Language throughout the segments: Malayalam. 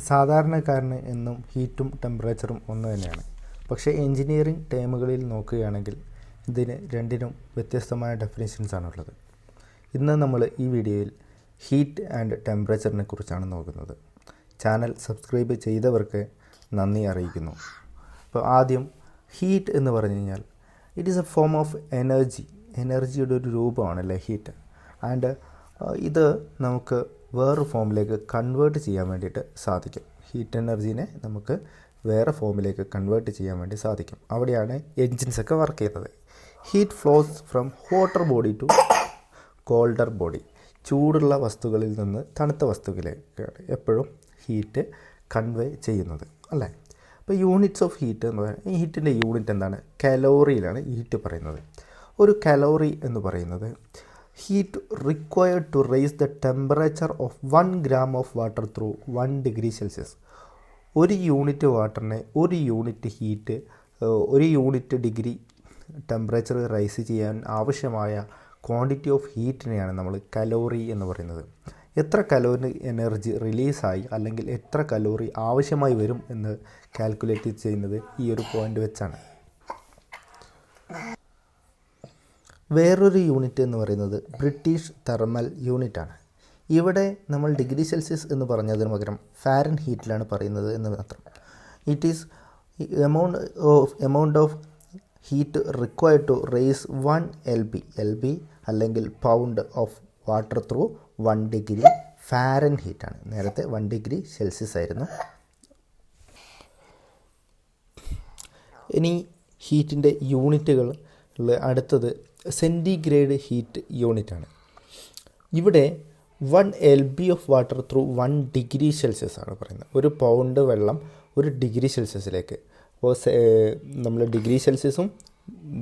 സാധാരണക്കാരന് എന്നും ഹീറ്റും ടെമ്പറേച്ചറും ഒന്ന് തന്നെയാണ്. പക്ഷേ എഞ്ചിനീയറിംഗ് ടേമുകളിൽ നോക്കുകയാണെങ്കിൽ ഇതിന് രണ്ടിനും വ്യത്യസ്തമായ ഡെഫിനിഷൻസാണുള്ളത്. ഇന്ന് നമ്മൾ ഈ വീഡിയോയിൽ ഹീറ്റ് ആൻഡ് ടെമ്പറേച്ചറിനെ കുറിച്ചാണ് നോക്കുന്നത്. ചാനൽ സബ്സ്ക്രൈബ് ചെയ്തവർക്ക് നന്ദി അറിയിക്കുന്നു. അപ്പോൾ ആദ്യം ഹീറ്റ് എന്ന് പറഞ്ഞു കഴിഞ്ഞാൽ it is A form of എനർജിയുടെ ഒരു രൂപമാണല്ലേ ഹീറ്റ്. ആൻഡ് ഇത് നമുക്ക് വേറൊരു ഫോമിലേക്ക് കൺവേർട്ട് ചെയ്യാൻ വേണ്ടിയിട്ട് സാധിക്കും. ഹീറ്റ് എനർജീനെ നമുക്ക് വേറെ ഫോമിലേക്ക് കൺവേർട്ട് ചെയ്യാൻ വേണ്ടി സാധിക്കും. അവിടെയാണ് എൻജിൻസൊക്കെ വർക്ക് ചെയ്യുന്നത്. Heat flows from hotter body to colder body. ചൂടുള്ള വസ്തുക്കളിൽ നിന്ന് തണുത്ത വസ്തുക്കളിലേക്കാണ് എപ്പോഴും ഹീറ്റ് കൺവേ ചെയ്യുന്നത് അല്ലേ. അപ്പോൾ യൂണിറ്റ്സ് ഓഫ് ഹീറ്റ് എന്ന് പറയുന്നത്, ഈ ഹീറ്റിൻ്റെ യൂണിറ്റ് എന്താണ്? കലോറിയിലാണ് ഈ ഹീറ്റ് പറയുന്നത്. ഒരു കലോറി എന്ന് പറയുന്നത് heat required to raise the temperature of 1 gram of water through 1 degree Celsius. ഒരു യൂണിറ്റ് വാട്ടറിനെ ഒരു യൂണിറ്റ് ഹീറ്റ് ഒരു യൂണിറ്റ് ഡിഗ്രി ടെമ്പറേച്ചർ റൈസ് ചെയ്യാൻ ആവശ്യമായ ക്വാണ്ടിറ്റി ഓഫ് ഹീറ്റിനെയാണ് നമ്മൾ കലോറി എന്ന് പറയുന്നത്. എത്ര കലോറി എനർജി റിലീസായി അല്ലെങ്കിൽ എത്ര കലോറി ആവശ്യമായി വരും എന്ന് കാൽക്കുലേറ്റ് ചെയ്യുന്നത് ഈ ഒരു പോയിൻ്റ് വെച്ചാണ്. വേറൊരു യൂണിറ്റ് എന്ന് പറയുന്നത് ബ്രിട്ടീഷ് തെർമൽ യൂണിറ്റാണ്. ഇവിടെ നമ്മൾ ഡിഗ്രി സെൽഷ്യസ് എന്ന് പറഞ്ഞതിന് പകരം ഫാരൻ ഹീറ്റിലാണ് പറയുന്നത് എന്ന് മാത്രം. It is amount of heat required to raise 1 LB അല്ലെങ്കിൽ pound of water through 1 degree ഫാരൻ ഹീറ്റാണ്. നേരത്തെ 1 degree Celsius ആയിരുന്നു. ഇനി ഹീറ്റിൻ്റെ യൂണിറ്റുകൾ അടുത്തത് സെൻറ്റിഗ്രേഡ് ഹീറ്റ് യൂണിറ്റാണ്. ഇവിടെ 1 LB of water through 1 degree Celsius ആണ് പറയുന്നത്. ഒരു പൗണ്ട് വെള്ളം 1 degree Celsiusലേക്ക്. അപ്പോൾ നമ്മൾ ഡിഗ്രി സെൽഷ്യസും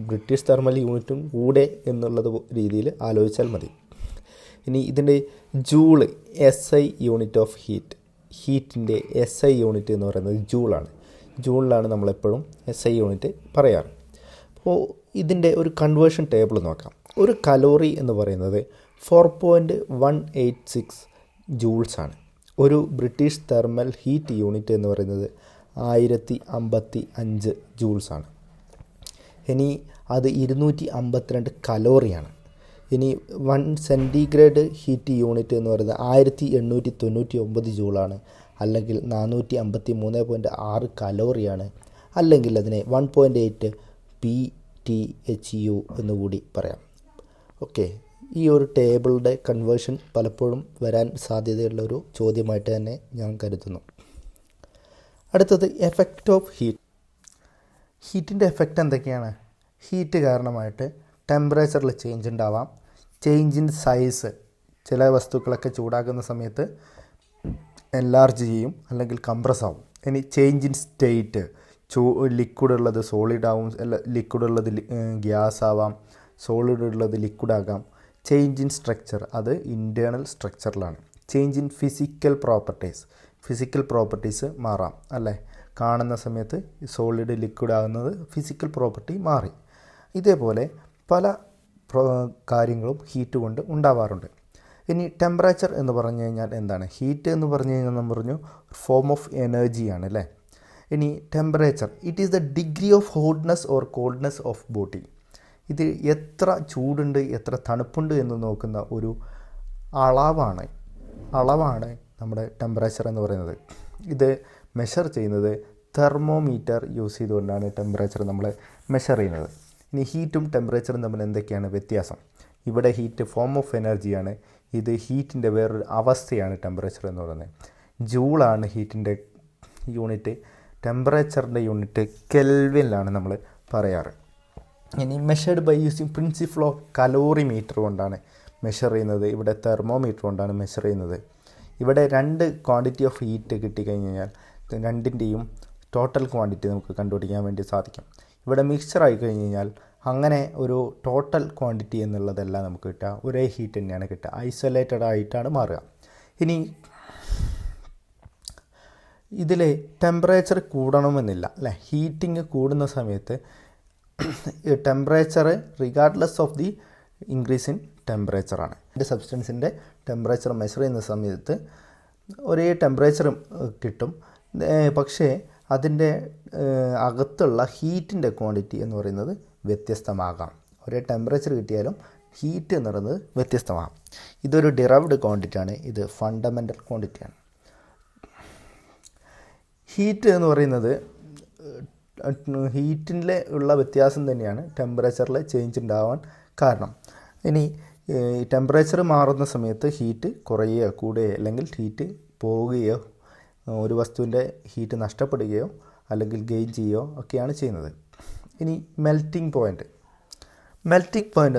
ബ്രിട്ടീഷ് തെർമൽ യൂണിറ്റും കൂടെ എന്നുള്ളത് രീതിയിൽ ആലോചിച്ചാൽ മതി. ഇനി ഇതിൻ്റെ ജൂള് SI യൂണിറ്റ് ഓഫ് ഹീറ്റിൻ്റെ SI യൂണിറ്റ് എന്ന് പറയുന്നത് ജൂളാണ്. ജൂളിലാണ് നമ്മളെപ്പോഴും SI യൂണിറ്റ് പറയാറ്. അപ്പോൾ ഇതിൻ്റെ ഒരു കൺവേർഷൻ ടേബിൾ നോക്കാം. ഒരു കലോറി എന്ന് പറയുന്നത് 4.186 ജൂൾസ് ആണ്. ഒരു ബ്രിട്ടീഷ് തെർമൽ ഹീറ്റ് യൂണിറ്റ് എന്ന് പറയുന്നത് 1055 ജൂൾസ് ആണ്. ഇനി അത് 252 കലോറിയാണ്. ഇനി 1 സെൻറ്റിഗ്രേഡ് ഹീറ്റ് യൂണിറ്റ് എന്ന് പറയുന്നത് 1899 ജൂളാണ്, അല്ലെങ്കിൽ 453.6 കലോറിയാണ്, അല്ലെങ്കിൽ അതിനെ 1.8 PTHU എന്നുകൂടി പറയാം. ഓക്കെ, ഈ ഒരു ടേബിളുടെ കൺവേർഷൻ പലപ്പോഴും വരാൻ സാധ്യതയുള്ള ഒരു ചോദ്യമായിട്ട് തന്നെ ഞാൻ കരുതുന്നു. അടുത്തത് എഫക്റ്റ് ഓഫ് ഹീറ്റ്. ഹീറ്റിൻ്റെ എഫക്റ്റ് എന്തൊക്കെയാണ്? ഹീറ്റ് കാരണമായിട്ട് ടെമ്പറേച്ചറിൽ ചേഞ്ച് ഉണ്ടാവാം. ചേഞ്ച് ഇൻ സൈസ്, ചില വസ്തുക്കളൊക്കെ ചൂടാക്കുന്ന സമയത്ത് എൻലാർജ് ചെയ്യും അല്ലെങ്കിൽ കംപ്രസ് ആവും. ഇനി ചേഞ്ച് ഇൻ സ്റ്റേറ്റ്, ലിക്വിഡ് ഉള്ളത് സോളിഡ് ആവും, ലിക്വിഡ് ഉള്ളത് ഗ്യാസ് ആവാം, സോളിഡ് ഉള്ളത് ലിക്വിഡ് ആകാം. ചേഞ്ച് ഇൻ സ്ട്രക്ചർ, അത് ഇൻറ്റേർണൽ സ്ട്രക്ചറിലാണ്. ചേഞ്ച് ഇൻ ഫിസിക്കൽ പ്രോപ്പർട്ടീസ് മാറാം അല്ലേ. കാണുന്ന സമയത്ത് സോളിഡ് ലിക്വിഡ് ആകുന്നത് ഫിസിക്കൽ പ്രോപ്പർട്ടി മാറി. ഇതേപോലെ പല കാര്യങ്ങളും ഹീറ്റ് കൊണ്ട് ഉണ്ടാവാറുണ്ട്. ഇനി ടെമ്പറേച്ചർ എന്ന് പറഞ്ഞു കഴിഞ്ഞാൽ എന്താണ്? ഹീറ്റ് എന്ന് പറഞ്ഞു കഴിഞ്ഞാൽ നമ്മൾ പറഞ്ഞു ഫോം ഓഫ് എനർജിയാണ് അല്ലേ. ഇനി temperature, it is the degree of hotness or coldness of body. ഇത് എത്ര ചൂടുണ്ട് എത്ര തണുപ്പുണ്ട് എന്ന് നോക്കുന്ന ഒരു അളവാണ് നമ്മുടെ ടെമ്പറേച്ചർ എന്ന് പറയുന്നത്. ഇത് മെഷർ ചെയ്യുന്നത് തെർമോമീറ്റർ യൂസ് ചെയ്തുകൊണ്ടാണ് ടെമ്പറേച്ചർ നമ്മൾ മെഷർ ചെയ്യുന്നത്. ഇനി ഹീറ്റും ടെമ്പറേച്ചറും തമ്മിൽ എന്തൊക്കെയാണ് വ്യത്യാസം? ഇവിടെ ഹീറ്റ് ഫോം ഓഫ് എനർജിയാണ്. ഇത് ഹീറ്റിൻ്റെ വേറൊരു അവസ്ഥയാണ് ടെമ്പറേച്ചർ എന്ന് പറയുന്നത്. ജൂളാണ് ഹീറ്റിൻ്റെ യൂണിറ്റ്. ടെമ്പറേച്ചറിൻ്റെ യൂണിറ്റ് കെൽവിനിലാണ് നമ്മൾ പറയാറ്. ഇനി measured by using principle of calorimeter കൊണ്ടാണ് മെഷർ ചെയ്യുന്നത്. ഇവിടെ തെർമോമീറ്റർ കൊണ്ടാണ് മെഷർ ചെയ്യുന്നത്. ഇവിടെ 2 ക്വാണ്ടിറ്റി ഓഫ് ഹീറ്റ് കിട്ടിക്കഴിഞ്ഞ് കഴിഞ്ഞാൽ രണ്ടിൻ്റെയും ടോട്ടൽ ക്വാണ്ടിറ്റി നമുക്ക് കണ്ടുപിടിക്കാൻ വേണ്ടി സാധിക്കും. ഇവിടെ മിക്സ്ചറായി കഴിഞ്ഞ് കഴിഞ്ഞാൽ അങ്ങനെ ഒരു ടോട്ടൽ ക്വാണ്ടിറ്റി എന്നുള്ളതെല്ലാം നമുക്ക് കിട്ടുക ഒരേ ഹീറ്റ് തന്നെയാണ് കിട്ടുക, ഐസൊലേറ്റഡ് ആയിട്ടാണ് മാറുക. ഇനി ഇതിൽ ടെമ്പറേച്ചർ കൂടണമെന്നില്ല അല്ലേ. ഹീറ്റിംഗ് കൂടുന്ന സമയത്ത് temperature regardless of the increase in ടെമ്പറേച്ചറാണ്. സബ്സ്റ്റൻസിൻ്റെ ടെമ്പറേച്ചർ മെഷർ ചെയ്യുന്ന സമയത്ത് ഒരേ ടെമ്പറേച്ചറും കിട്ടും. പക്ഷേ അതിൻ്റെ അകത്തുള്ള ഹീറ്റിൻ്റെ ക്വാണ്ടിറ്റി എന്ന് പറയുന്നത് വ്യത്യസ്തമാകാം. ഒരേ ടെമ്പറേച്ചർ കിട്ടിയാലും ഹീറ്റ് എന്ന് പറയുന്നത് വ്യത്യസ്തമാകാം. ഇതൊരു ഡിറൈവ്ഡ് ക്വാണ്ടിറ്റിയാണ്. ഇത് ഫണ്ടമെൻ്റൽ ക്വാണ്ടിറ്റിയാണ്. ഹീറ്റ് എന്ന് പറയുന്നത് ഹീറ്റിൽ ഉള്ള വ്യത്യാസം തന്നെയാണ് ടെമ്പറേച്ചറിൽ ചേഞ്ച് ഉണ്ടാവാൻ കാരണം. ഇനി ടെമ്പറേച്ചർ മാറുന്ന സമയത്ത് ഹീറ്റ് കുറയുകയോ കൂടുകയോ അല്ലെങ്കിൽ ഹീറ്റ് പോവുകയോ ഒരു വസ്തുവിൻ്റെ ഹീറ്റ് നഷ്ടപ്പെടുകയോ അല്ലെങ്കിൽ ഗെയിൻ ചെയ്യുകയോ ഒക്കെയാണ് ചെയ്യുന്നത്. ഇനി മെൽറ്റിംഗ് പോയിൻ്റ്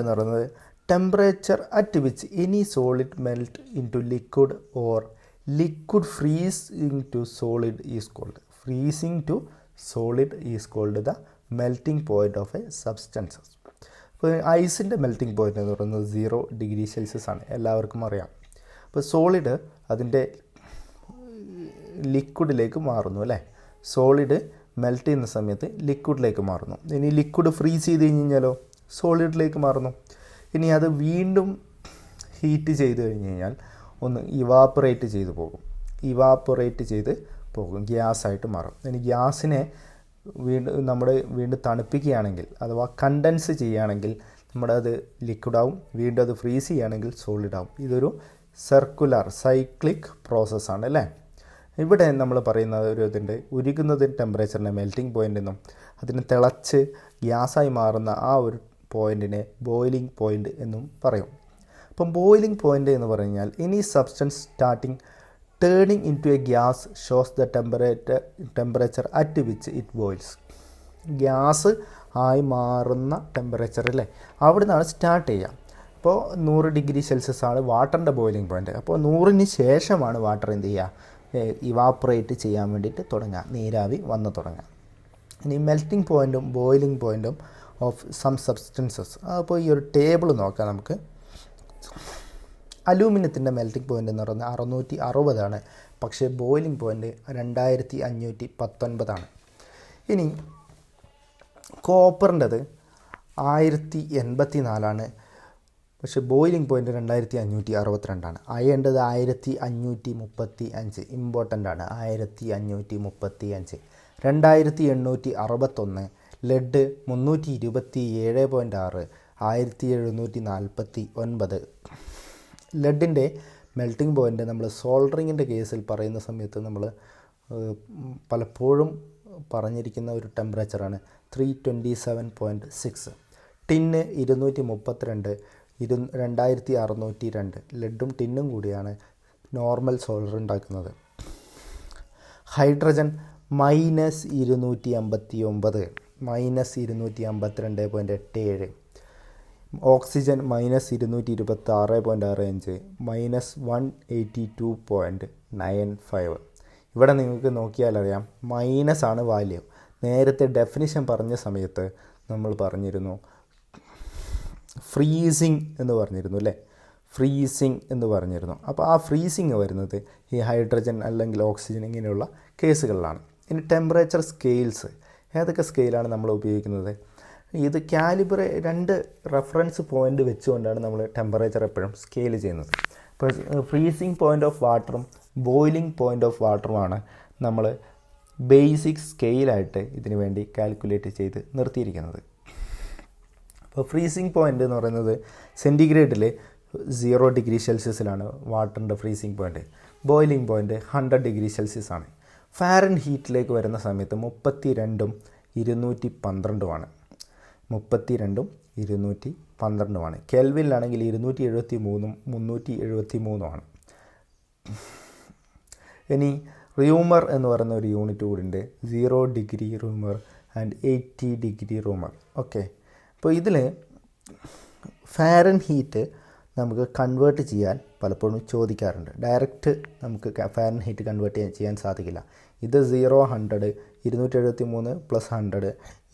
എന്ന് പറയുന്നത് temperature at which any solid melt into liquid or liquid freezing to solid is called. Freezing to solid is called the melting point of a substances. ഇപ്പോൾ ഐസിൻ്റെ മെൽറ്റിംഗ് പോയിൻ്റ് എന്ന് പറയുന്നത് 0 ഡിഗ്രി സെൽഷ്യസ് ആണ്, എല്ലാവർക്കും അറിയാം. അപ്പോൾ സോളിഡ് അതിൻ്റെ ലിക്വിഡിലേക്ക് മാറുന്നു അല്ലേ. സോളിഡ് മെൽറ്റ് ചെയ്യുന്ന സമയത്ത് ലിക്വിഡിലേക്ക് മാറുന്നു. ഇനി ലിക്വിഡ് ഫ്രീസ് ചെയ്ത് കഴിഞ്ഞാലോ സോളിഡിലേക്ക് മാറുന്നു. ഇനി അത് വീണ്ടും ഹീറ്റ് ചെയ്ത് കഴിഞ്ഞ് കഴിഞ്ഞാൽ ഒന്ന് ഇവാപ്പറേറ്റ് ചെയ്ത് പോകും, ഗ്യാസായിട്ട് മാറും. ഇനി ഗ്യാസിനെ വീണ്ടും തണുപ്പിക്കുകയാണെങ്കിൽ അഥവാ കണ്ടൻസ് ചെയ്യുകയാണെങ്കിൽ അത് ലിക്വിഡാവും, വീണ്ടും അത് ഫ്രീസ് ചെയ്യുകയാണെങ്കിൽ സോളിഡാവും. ഇതൊരു സൈക്ലിക് പ്രോസസ്സാണ് അല്ലേ. ഇവിടെ നമ്മൾ പറയുന്ന ഒരു ഇതുണ്ട്, ഉരുകുന്നതിന് ടെമ്പറേച്ചറിനെ മെൽറ്റിംഗ് പോയിൻ്റ് എന്നും അതിന് തിളച്ച് ഗ്യാസായി മാറുന്ന ആ ഒരു പോയിൻറ്റിനെ ബോയിലിംഗ് പോയിൻ്റ് എന്നും പറയും. അപ്പം ബോയിലിംഗ് പോയിൻ്റ് എന്ന് പറഞ്ഞാൽ any substance starting turning into a gas shows the temperature at which it boils. Gas ആയി മാറുന്ന ടെമ്പറേച്ചർ അല്ലേ, അവിടെ നിന്നാണ് സ്റ്റാർട്ട് ചെയ്യുക. അപ്പോൾ 100 ഡിഗ്രി സെൽഷ്യസ് ആണ് വാട്ടറിൻ്റെ ബോയിലിംഗ് പോയിൻ്റ്. അപ്പോൾ 100ന് ശേഷമാണ് വാട്ടർ എന്ത് ചെയ്യുക, ഇവാപ്പറേറ്റ് ചെയ്യാൻ വേണ്ടിയിട്ട് തുടങ്ങുക, നീരാവി വന്ന് തുടങ്ങുക. ഇനി മെൽറ്റിംഗ് പോയിൻറ്റും ബോയിലിംഗ് പോയിൻറ്റും ഓഫ് സം സബ്സ്റ്റൻസസ്. അപ്പോൾ ഈ ഒരു ടേബിൾ നോക്കാം നമുക്ക്. അലൂമിനിയത്തിൻ്റെ മെൽറ്റിംഗ് പോയിൻ്റ് എന്ന് പറയുന്നത് 660 പക്ഷേ ബോയിലിംഗ് പോയിൻ്റ് 2519. ഇനി കോപ്പറിൻ്റെത് 1084 പക്ഷേ ബോയിലിംഗ് പോയിൻ്റ് 2562. അയണിൻ്റെത് 1535, ഇമ്പോർട്ടൻ്റ് ആണ്, 1535. 2861. ലെഡ് 327.6, 1749. ലെഡിൻ്റെ മെൽറ്റിംഗ് പോയിൻ്റ് നമ്മൾ സോൾഡറിങ്ങിൻ്റെ കേസിൽ പറയുന്ന സമയത്ത് നമ്മൾ പലപ്പോഴും പറഞ്ഞിരിക്കുന്ന ഒരു ടെമ്പറേച്ചറാണ് 327.6. ടിന്ന് 232, 2602. ലെഡും ടിന്നും കൂടിയാണ് നോർമൽ സോൾഡർ ഉണ്ടാക്കുന്നത്. ഹൈഡ്രജൻ -259, -252.87. ഓക്സിജൻ -226.65, -182.95. ഇവിടെ നിങ്ങൾക്ക് നോക്കിയാലറിയാം മൈനസാണ് വാല്യൂ. നേരത്തെ ഡെഫിനിഷൻ പറഞ്ഞ സമയത്ത് നമ്മൾ പറഞ്ഞിരുന്നു ഫ്രീസിങ് എന്ന് പറഞ്ഞിരുന്നു അല്ലേ, ഫ്രീസിങ് എന്ന് പറഞ്ഞിരുന്നു. അപ്പോൾ ആ ഫ്രീസിങ് വരുന്നത് ഈ ഹൈഡ്രജൻ അല്ലെങ്കിൽ ഓക്സിജൻ ഇങ്ങനെയുള്ള കേസുകളിലാണ്. ഇനി ടെമ്പറേച്ചർ സ്കെയിൽസ്, ഏതൊക്കെ സ്കെയിലാണ് നമ്മൾ ഉപയോഗിക്കുന്നത്? ഇത് കാലിബർ 2 റെഫറൻസ് പോയിൻ്റ് വെച്ചുകൊണ്ടാണ് നമ്മൾ ടെമ്പറേച്ചർ എപ്പോഴും സ്കെയിൽ ചെയ്യുന്നത്. ഇപ്പോൾ ഫ്രീസിങ് പോയിൻ്റ് ഓഫ് വാട്ടറും ബോയിലിംഗ് പോയിൻ്റ് ഓഫ് വാട്ടറുമാണ് നമ്മൾ ബേസിക് സ്കെയിലായിട്ട് ഇതിനു വേണ്ടി കാൽക്കുലേറ്റ് ചെയ്ത് നിർത്തിയിരിക്കുന്നത്. അപ്പോൾ ഫ്രീസിങ് പോയിൻ്റ് എന്ന് പറയുന്നത് സെൻറ്റിഗ്രേഡിൽ 0 ഡിഗ്രി സെൽഷ്യസിലാണ് വാട്ടറിൻ്റെ freezing point. Boiling point 100 degree Celsius ആണ്. ഫാരൻ ഹീറ്റിലേക്ക് വരുന്ന സമയത്ത് 32ഉം 212ഉമാണ്. 32ഉം 212ഉമാണ്. കെൽവിനിലാണെങ്കിൽ 273ഉം 373ഉമാണ്. ഇനി റൂമർ എന്ന് പറയുന്ന ഒരു യൂണിറ്റ് കൂടി ഉണ്ട്, 0 degree rumour and 80 degree rumour. Okay, അപ്പോൾ ഇതിൽ ഫാരൻ ഹീറ്റ് നമുക്ക് കൺവേർട്ട് ചെയ്യാൻ പലപ്പോഴും ചോദിക്കാറുണ്ട്. ഡയറക്റ്റ് നമുക്ക് ഫാരൻ ഹീറ്റ് കൺവേർട്ട് ചെയ്യാൻ സാധിക്കില്ല. ഇത് 0, 100, 273 + 100,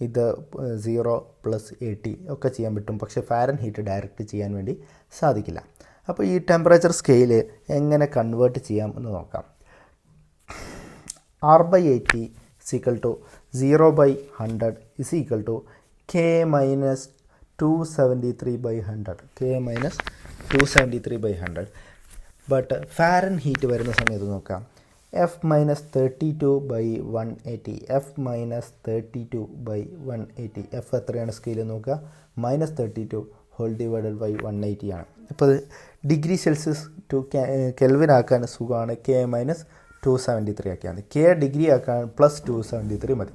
ഇത് 0 + 80 ഒക്കെ ചെയ്യാൻ പറ്റും. പക്ഷേ ഫാരൻ ഹീറ്റ് ഡയറക്റ്റ് ചെയ്യാൻ വേണ്ടി സാധിക്കില്ല. അപ്പോൾ ഈ ടെമ്പറേച്ചർ സ്കെയിൽ എങ്ങനെ കൺവേർട്ട് ചെയ്യാം എന്ന് നോക്കാം. R/80 = 0/100 = K - 273/100. K - 273/100. But Fahrenheit വരുന്ന സമയത്ത് നോക്കാം, F minus 32/180, F minus 32/180, F എത്രയാണ് സ്കെയിൽ നോക്കുക, -32 ഹോൾ ഡിവൈഡഡ് ബൈ 180 ആണ്. അപ്പോൾ ഡിഗ്രി സെൽഷ്യസ് ടു കെൽവിൻ ആക്കാൻ സുഖമാണ്, കെ മൈനസ് 273 ആക്കിയാൽ മതി. കെ ഡിഗ്രി ആക്കാൻ പ്ലസ് 273 മതി.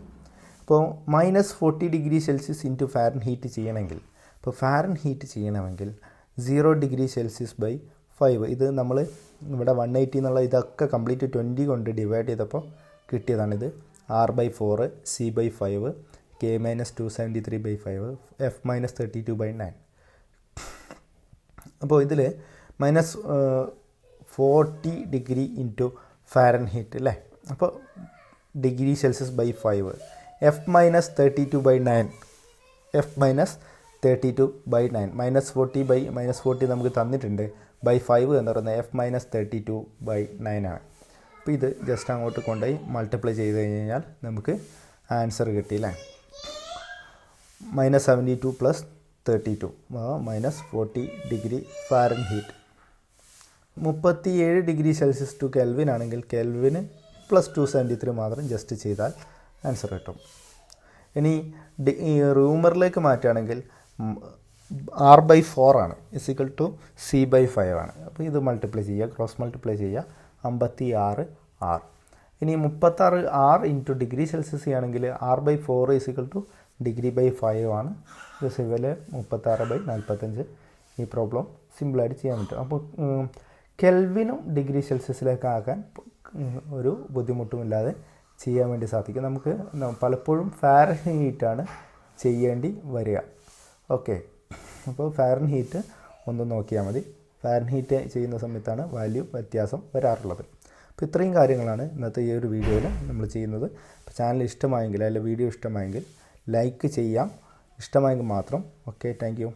അപ്പോൾ -40 ഡിഗ്രി സെൽഷ്യസ് ഇൻറ്റു ഫാരൻഹീറ്റ് ചെയ്യണമെങ്കിൽ, ഇപ്പോൾ ഫാരൻഹീറ്റ് ചെയ്യണമെങ്കിൽ 0 ഡിഗ്രി സെൽഷ്യസ് ബൈ 5, ഇത് നമ്മൾ ഇവിടെ 180 എന്നുള്ള ഇതൊക്കെ കംപ്ലീറ്റ് 20 കൊണ്ട് ഡിവൈഡ് ചെയ്തപ്പോൾ കിട്ടിയതാണിത്. R/4, C/5, K minus 273/5, F minus 32/9. അപ്പോൾ ഇതിൽ -40 ഡിഗ്രി ഇൻറ്റു ഫാരൻഹീറ്റ് അല്ലേ, അപ്പോൾ degree Celsius by 5, F minus 32/9, F minus 32/9, -40 നമുക്ക് തന്നിട്ടുണ്ട്, ബൈ 5 എന്ന് പറയുന്നത് F മൈനസ് 32/9 ആണ്. അപ്പോൾ ഇത് ജസ്റ്റ് അങ്ങോട്ട് കൊണ്ടുപോയി മൾട്ടിപ്ലൈ ചെയ്ത് കഴിഞ്ഞാൽ നമുക്ക് ആൻസർ കിട്ടിയില്ലേ, -72 + 32 -40 degree Fahrenheit. 37 degree Celsius to Kelvin ആണെങ്കിൽ കെൽവിന് പ്ലസ് 273 മാത്രം ജസ്റ്റ് ചെയ്താൽ ആൻസർ കിട്ടും. ഇനി റൂമറിലേക്ക് മാറ്റുകയാണെങ്കിൽ R/4 ആണ്, = C/5 ആണ്. അപ്പോൾ ഇത് മൾട്ടിപ്ലൈ ചെയ്യുക, ക്രോസ് മൾട്ടിപ്ലൈ ചെയ്യുക, 56 R. ഇനി 36 R ഇൻറ്റു ഡിഗ്രി സെൽഷ്യസ് ചെയ്യുകയാണെങ്കിൽ R/4 ഡിഗ്രി/5 ആണ്. ഇത് സിവല് 36/45. ഈ പ്രോബ്ലം സിമ്പിളായിട്ട് ചെയ്യാൻ പറ്റും. അപ്പോൾ കെൽവിനും ഡിഗ്രി സെൽഷ്യസിലേക്ക് ആക്കാൻ ഒരു ബുദ്ധിമുട്ടുമില്ലാതെ ചെയ്യാൻ വേണ്ടി സാധിക്കും. നമുക്ക് പലപ്പോഴും ഫാരൻഹീറ്റാണ് ചെയ്യേണ്ടി വരിക. ഓക്കെ, അപ്പോൾ ഫാരൻഹീറ്റ് ഒന്ന് നോക്കിയാൽ മതി. ഫാരൻഹീറ്റ് ചെയ്യുന്ന സമയത്താണ് വാല്യൂ വ്യത്യാസം വരാറുള്ളത്. അപ്പോൾ ഇത്രയും കാര്യങ്ങളാണ് ഇന്നത്തെ ഈ ഒരു വീഡിയോയിൽ നമ്മൾ ചെയ്യുന്നത്. അപ്പോൾ ചാനൽ ഇഷ്ടമായെങ്കിൽ, അല്ലെങ്കിൽ വീഡിയോ ഇഷ്ടമായെങ്കിൽ ലൈക്ക് ചെയ്യാം, ഇഷ്ടമായെങ്കിൽ മാത്രം. Okay, thank you.